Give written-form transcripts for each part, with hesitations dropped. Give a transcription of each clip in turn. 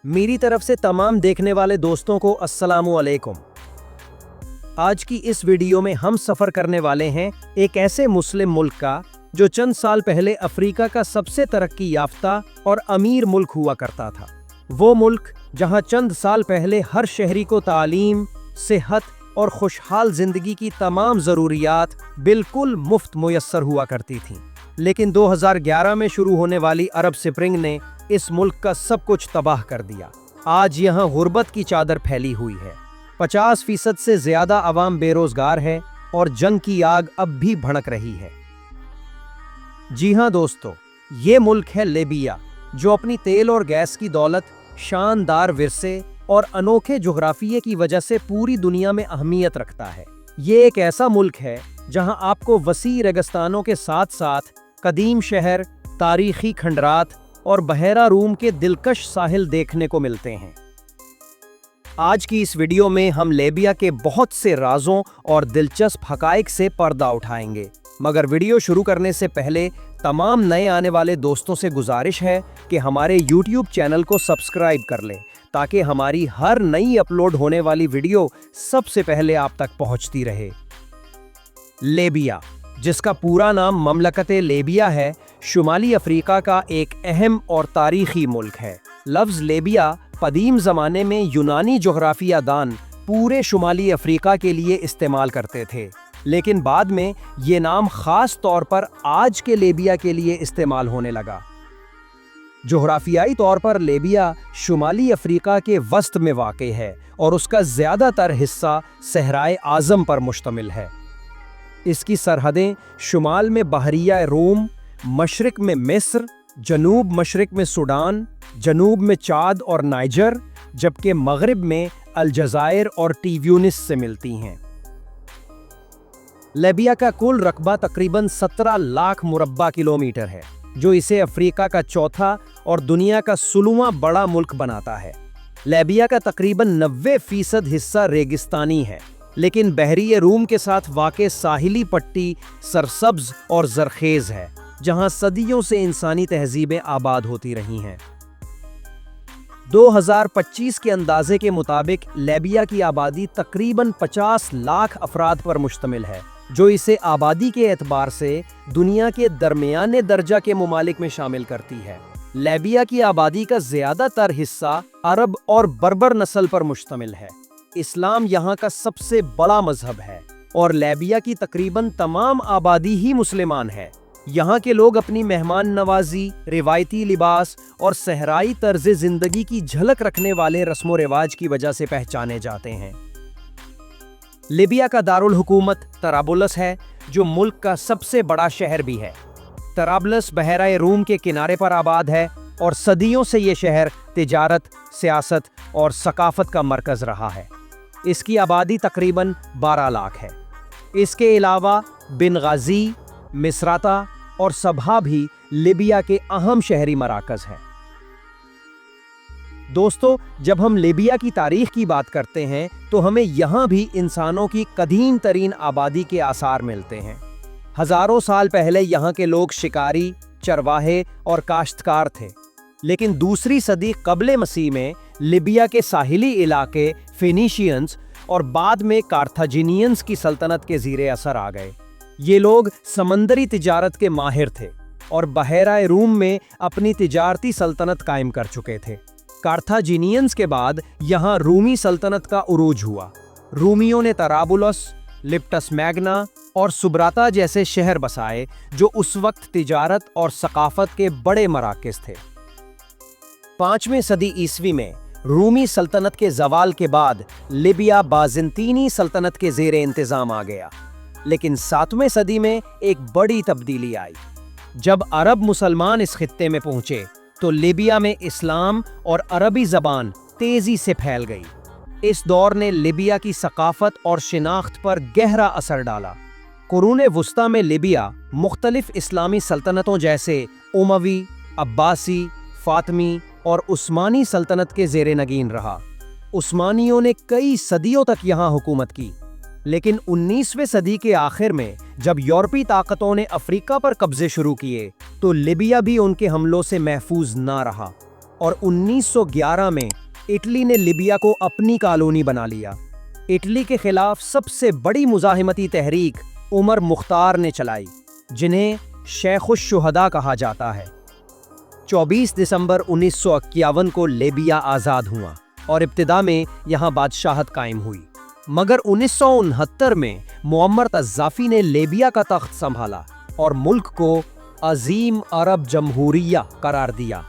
मेरी तरफ से तमाम देखने वाले दोस्तों को अस्सलामु अलैकुम। आज की इस वीडियो में हम सफ़र करने वाले हैं एक ऐसे मुस्लिम मुल्क का जो चंद साल पहले अफ्रीका का सबसे तरक्की याफ्ता और अमीर मुल्क हुआ करता था। वो मुल्क जहां चंद साल पहले हर शहरी को तालीम, सेहत और खुशहाल जिंदगी की तमाम ज़रूरियात बिल्कुल मुफ्त मुयस्सर हुआ करती थीं। लेकिन 2011 में शुरू होने वाली अरब स्प्रिंग ने इस मुल्क का सब कुछ तबाह कर दिया। आज यहाँ गुर्बत की चादर फैली हुई है, 50% से ज़्यादा आवाम बेरोजगार है और जंग की आग अब भी भड़क रही है। जी हाँ दोस्तों, ये मुल्क है लीबिया, जो अपनी तेल और गैस की दौलत, शानदार विरसे और अनोखे जुग्राफिये की वजह से पूरी दुनिया में अहमियत रखता है। ये एक ऐसा मुल्क है जहां आपको वसी रेगिस्तानों के साथ साथ कदीम शहर, तारीखी खंडरात और बहरा रूम के दिलकश साहिल देखने को मिलते हैं। आज की इस वीडियो में हम लीबिया के बहुत से राजों और दिलचस्प हकाइक से पर्दा उठाएंगे। मगर वीडियो शुरू करने से पहले तमाम नए आने वाले दोस्तों से गुजारिश है कि हमारे YouTube चैनल को सब्सक्राइब कर लें, ताकि हमारी हर नई अपलोड होने वाली वीडियो सबसे पहले आप तक पहुंचती रहे। लीबिया, जिसका पूरा नाम ममलकत लीबिया है, शुमाली अफ्रीका का एक अहम और तारीखी मुल्क है। लफ्ज़ लीबिया कदीम ज़माने में यूनानी जोग्राफिया दान पूरे शुमाली अफ्रीका के लिए इस्तेमाल करते थे, लेकिन बाद में ये नाम ख़ास तौर पर आज के लीबिया के लिए इस्तेमाल होने लगा। जोग्राफियाई तौर पर लीबिया शुमाली अफ्रीका के वस्त में वाक़ई है और उसका ज़्यादातर हिस्सा सहराए आज़म पर मुश्तमिल है। इसकी सरहदें शुमाल में बहरिया रोम, मशरिक में मिस्र, जनूब मशरिक में सूडान, जनूब में चाद और नाइजर, जबकि मगरिब में अलजायर और ट्यूनिस से मिलती हैं। लीबिया का कुल रकबा तकरीबन 17 लाख मुरब्बा किलोमीटर है, जो इसे अफ्रीका का चौथा और दुनिया का 16वां बड़ा मुल्क बनाता है। लीबिया का तकरीबन 90% हिस्सा रेगिस्तानी है, लेकिन बहरी रूम के साथ वाक़े साहिली पट्टी सरसब्ज और जरखेज़ है, जहां सदियों से इंसानी तहजीबें आबाद होती रही हैं। 2025 के अंदाजे के मुताबिक लीबिया की आबादी तकरीबन 50 लाख अफराद पर मुश्तमिल है, जो इसे आबादी के एतबार से दुनिया के दरमियाने दर्जा के मुमालिक में शामिल करती है। लीबिया की आबादी का ज़्यादातर हिस्सा अरब और बर्बर नस्ल पर मुश्तमिल है। इस्लाम यहाँ का सबसे बड़ा मजहब है और लीबिया की तकरीबन तमाम आबादी ही मुसलमान है। यहाँ के लोग अपनी मेहमान नवाजी, रिवायती लिबास और सहराई तर्ज जिंदगी की झलक रखने वाले रस्मो रिवाज की वजह से पहचाने जाते हैं। लीबिया का दारुल हुकूमत तराबुलस है, जो मुल्क का सबसे बड़ा शहर भी है। तराबुलस बहरा रूम के किनारे पर आबाद है और सदियों से ये शहर तिजारत, सियासत और सकाफत का मरकज़ रहा है। इसकी आबादी तकरीबन 12 लाख है। इसके अलावा बिनगाजी, मिसराता और सबहा भी लीबिया के अहम शहरी मराकज़ हैं। दोस्तों, जब हम लीबिया की तारीख की बात करते हैं तो हमें यहाँ भी इंसानों की कदीम तरीन आबादी के आसार मिलते हैं। हज़ारों साल पहले यहाँ के लोग शिकारी, चरवाहे और काश्तकार थे, लेकिन दूसरी सदी क़ब्ले मसीह में लीबिया के साहिली इलाके फिनीशियंस और बाद में कार्थाजिनियंस की सल्तनत के ज़ीरे असर आ गए। ये लोग समंदरी तिजारत के माहिर थे और बहरा रूम में अपनी तिजारती सल्तनत कायम कर चुके थे। कार्थाजिनियंस के बाद यहाँ रूमी सल्तनत का उरूज हुआ। रूमियों ने तराबुलस, लिप्टस मैग्ना और सुब्राता जैसे शहर बसाए, जो उस वक्त तिजारत और सकाफत के बड़े मराकज़ थे। 5वीं सदी ईस्वी में रूमी सल्तनत के ज़वाल के बाद लीबिया बाज़ंतीनी सल्तनत के ज़ेरे इंतज़ाम आ गया। लेकिन 7वीं सदी में एक बड़ी तब्दीली आई। जब अरब मुसलमान इस खित्ते में पहुंचे तो लीबिया में इस्लाम और अरबी ज़बान तेज़ी से फैल गई। इस दौर ने लीबिया की सकाफत और शिनाख्त पर गहरा असर डाला। कुरून वुस्ता में लीबिया मुख्तलिफ इस्लामी सल्तनतों जैसे उमवी, अब्बासी, फातमी और उस्मानी सल्तनत के ज़ेरे नगीन रहा। उस्मानियों ने कई सदियों तक यहाँ हुकूमत की, लेकिन 19वीं सदी के आखिर में जब यूरोपीय ताकतों ने अफ्रीका पर कब्जे शुरू किए तो लीबिया भी उनके हमलों से महफूज ना रहा। और 1911 में इटली ने लिबिया को अपनी कॉलोनी बना लिया। इटली के खिलाफ सबसे बड़ी मुजाहिमती तहरीक उमर मुख्तार ने चलाई, जिन्हें शेखुश-शुहदा कहा जाता है। 24 दिसंबर 1951 को लिबिया आज़ाद हुआ और इब्तिदा में यहाँ बादशाहत कायम हुई, मगर 1969 में मुअम्मर कज़्ज़ाफ़ी ने लिबिया का तख्त संभाला और मुल्क को अजीम अरब जमहूरिया करार दिया।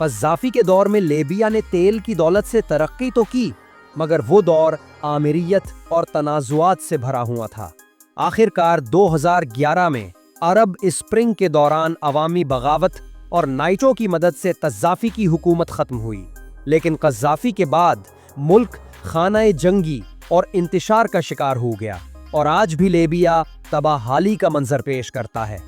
कज़्ज़ाफ़ी के दौर में लिबिया ने तेल की दौलत से तरक्की तो की, मगर वो दौर आमिरियत और तनाज़ुआत से भरा हुआ था। आखिरकार 2011 में अरब स्प्रिंग के दौरान अवामी बगावत और नाइटो की मदद से कज़्ज़ाफ़ी की हुकूमत ख़त्म हुई, लेकिन कज़्ज़ाफ़ी के बाद मुल्क खानाए जंगी और इंतशार का शिकार हो गया और आज भी लिबिया तबाहाली का मंजर पेश करता है।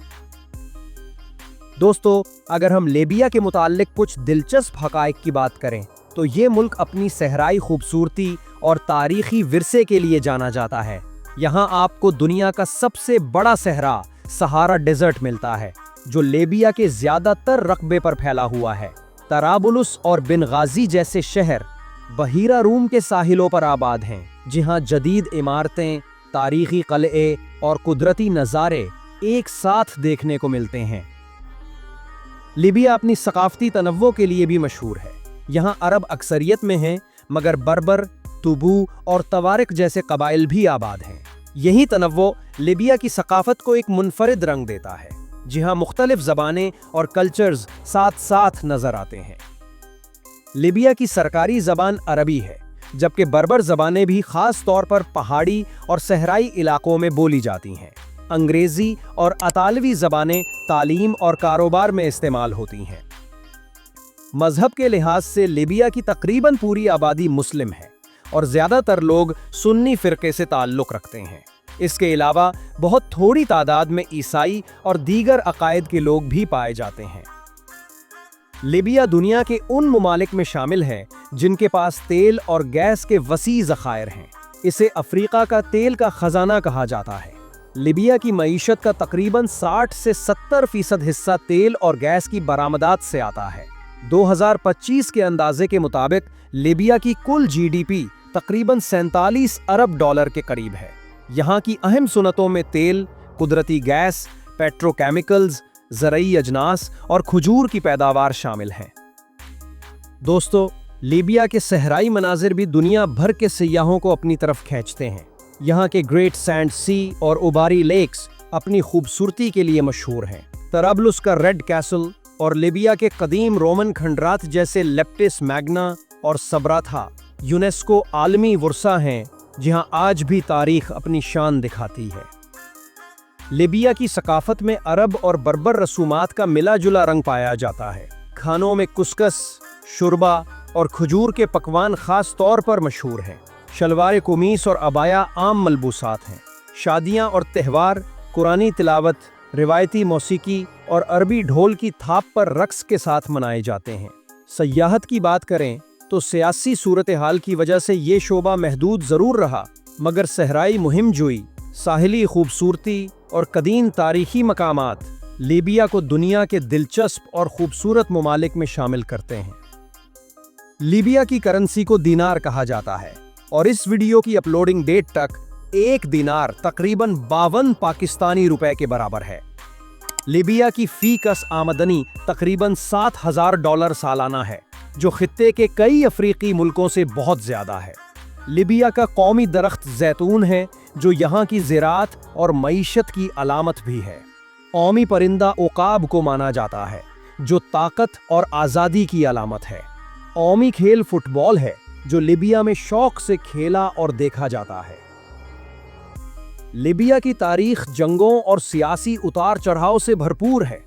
दोस्तों, अगर हम लिबिया के मुताल्लिक कुछ दिलचस्प हक़ाइक़ की बात करें तो ये मुल्क अपनी सहराई खूबसूरती और तारीख़ी विरसे के लिए जाना जाता है। यहाँ आपको दुनिया का सबसे बड़ा सहरा सहारा डेजर्ट मिलता है, जो लिबिया के ज़्यादातर रकबे पर फैला हुआ है। तराबुलुस और बेनगाज़ी जैसे शहर बहीरा रूम के साहिलों पर आबाद हैं, जहाँ जदीद इमारतें, तारीख़ी क़लए और कुदरती नज़ारे एक साथ देखने को मिलते हैं। लिबिया अपनी सकाफ़ती तनव्वो के लिए भी मशहूर है। यहाँ अरब अक्सरियत में हैं, मगर बर्बर, तुबू और तवारिक जैसे कबाइल भी आबाद हैं। यही तनव्वो लिबिया की सकाफ़त को एक मुनफरिद रंग देता है, जहाँ मुख्तलिफ ज़बानें और कल्चर्स साथ साथ नज़र आते हैं। लिबिया की सरकारी ज़बान अरबी है, जबकि बर्बर ज़बानें भी ख़ास तौर पर पहाड़ी और सहराई इलाकों में बोली जाती हैं। अंग्रेज़ी और अतालवी ज़बानें तालीम और कारोबार में इस्तेमाल होती हैं। मज़हब के लिहाज से लिबिया की तकरीबन पूरी आबादी मुस्लिम है और ज़्यादातर लोग सुन्नी फ़िरक़े से ताल्लुक़ रखते हैं। इसके अलावा बहुत थोड़ी तादाद में ईसाई और दीगर अक़ायद के लोग भी पाए जाते हैं। लिबिया दुनिया के उन ममालिक में शामिल है जिनके पास तेल और गैस के वसी ज़ख़ायर हैं। इसे अफ्रीका का तेल का ख़जाना कहा जाता है। लिबिया की मईशत का तकरीबन 60 से 70% हिस्सा तेल और गैस की बरामदात से आता है। 2025 के अंदाजे के मुताबिक लिबिया की कुल जीडीपी तकरीबन 47 अरब डॉलर के करीब है। यहाँ की अहम सुनतों में तेल, कुदरती गैस, पेट्रोकेमिकल्स, ज़रई अजनास और खजूर की पैदावार शामिल हैं। दोस्तों, लिबिया के सहराई मनाजिर भी दुनिया भर के सियाहों को अपनी तरफ खींचते हैं। यहाँ के ग्रेट सैंड सी और उबारी लेक्स अपनी खूबसूरती के लिए मशहूर हैं। तराबलुस का रेड कैसल और लिबिया के कदीम रोमन खंडरात जैसे लेप्टिस मैग्ना और सबराथा यूनेस्को आलमी वर्सा हैं, जहाँ आज भी तारीख अपनी शान दिखाती है। लिबिया की सकाफत में अरब और बर्बर रसूमात का मिला जुला रंग पाया जाता है। खानों में कुस्कस, शुरबा और खजूर के पकवान खास तौर पर मशहूर हैं। शलवार कमीस और अबाया आम मलबूसात हैं। शादियाँ और त्यौहार कुरानी तिलावत, रिवायती मौसीकी और अरबी ढोल की थाप पर रक्स के साथ मनाए जाते हैं। सयाहत की बात करें तो सियासी सूरत हाल की वजह से ये शोबा महदूद ज़रूर रहा, मगर सहराई मुहिम जोई, साहिली खूबसूरती और कदीम तारीखी मकामात लिबिया को दुनिया के दिलचस्प और खूबसूरत ममालिक में शामिल करते हैं। लिबिया की करेंसी को दीनार कहा जाता है और इस वीडियो की अपलोडिंग डेट तक एक दीनार तकरीबन 52 पाकिस्तानी रुपए के बराबर है। लिबिया की फी कस आमदनी तकरीबन $7,000 सालाना है, जो खित्ते के कई अफ्रीकी मुल्कों से बहुत ज़्यादा है। लिबिया का कौमी दरख्त जैतून है, जो यहाँ की ज़राअत और मईशत की अलामत भी है। कौमी परिंदा उकाब को माना जाता है, जो ताकत और आज़ादी की अलामत है। कौमी खेल फुटबॉल है, जो लिबिया में शौक से खेला और देखा जाता है। लिबिया की तारीख जंगों और सियासी उतार चढ़ाव से भरपूर है।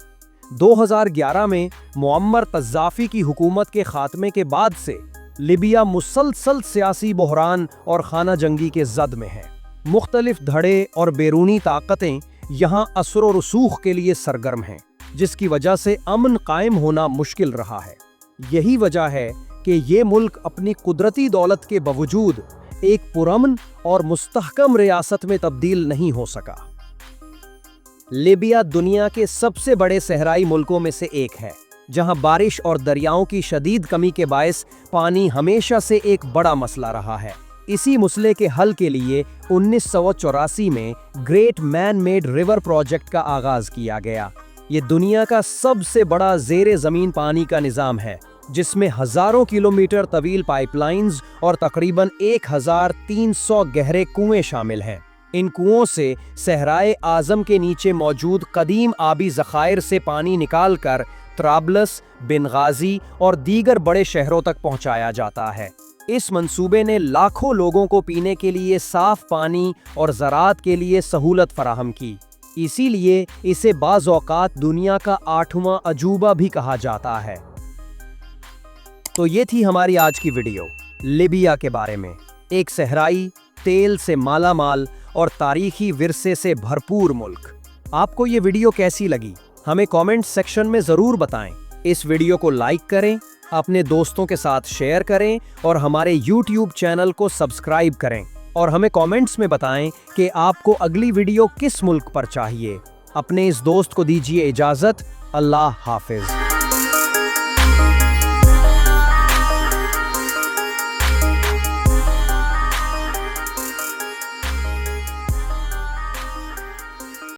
2011 में मुअम्मर कज़्ज़ाफ़ी की हुकूमत के खात्मे के बाद से लिबिया मुसलसल सियासी बहरान और खाना जंगी के जद में है। मुख्तलिफ धड़े और बैरूनी ताकतें यहाँ असर व रसूख के लिए सरगर्म हैं, जिसकी वजह से अमन कायम होना मुश्किल रहा है। यही वजह है कि ये मुल्क अपनी कुदरती दौलत के बावजूद एक पुरअमन और मुस्तहकम रियासत में तब्दील नहीं हो सका। लिबिया दुनिया के सबसे बड़े सहराई मुल्कों में से एक है, जहां बारिश और दरियाओं की शदीद कमी के बायस पानी हमेशा से एक बड़ा मसला रहा है। इसी मसले के हल के लिए 1984 में great man made river project का आगाज किया गया। ये दुनिया का सबसे बड़ा ज़ेरे ज़मीन पानी का निज़ाम है, जिसमें हज़ारों किलोमीटर तवील पाइपलाइंस और तकरीबन 1300 गहरे कुएं शामिल हैं। इन कुओं से सहराए आज़म के नीचे मौजूद कदीम आबी ज़खायर से पानी निकालकर त्राबलस, बेनगाजी और दीगर बड़े शहरों तक पहुंचाया जाता है। इस मंसूबे ने लाखों लोगों को पीने के लिए साफ पानी और ज़राअत के लिए सहूलत फराहम की। इसीलिए इसे बाज़ औक़ात दुनिया का 8वां अजूबा भी कहा जाता है। तो ये थी हमारी आज की वीडियो लीबिया के बारे में, एक सहराई, तेल से मालामाल और तारीखी विरसे से भरपूर मुल्क। आपको ये वीडियो कैसी लगी हमें कमेंट सेक्शन में ज़रूर बताएं। इस वीडियो को लाइक करें, अपने दोस्तों के साथ शेयर करें और हमारे YouTube चैनल को सब्सक्राइब करें और हमें कमेंट्स में बताएं कि आपको अगली वीडियो किस मुल्क पर चाहिए। अपने इस दोस्त को दीजिए इजाज़त। अल्लाह हाफिज़।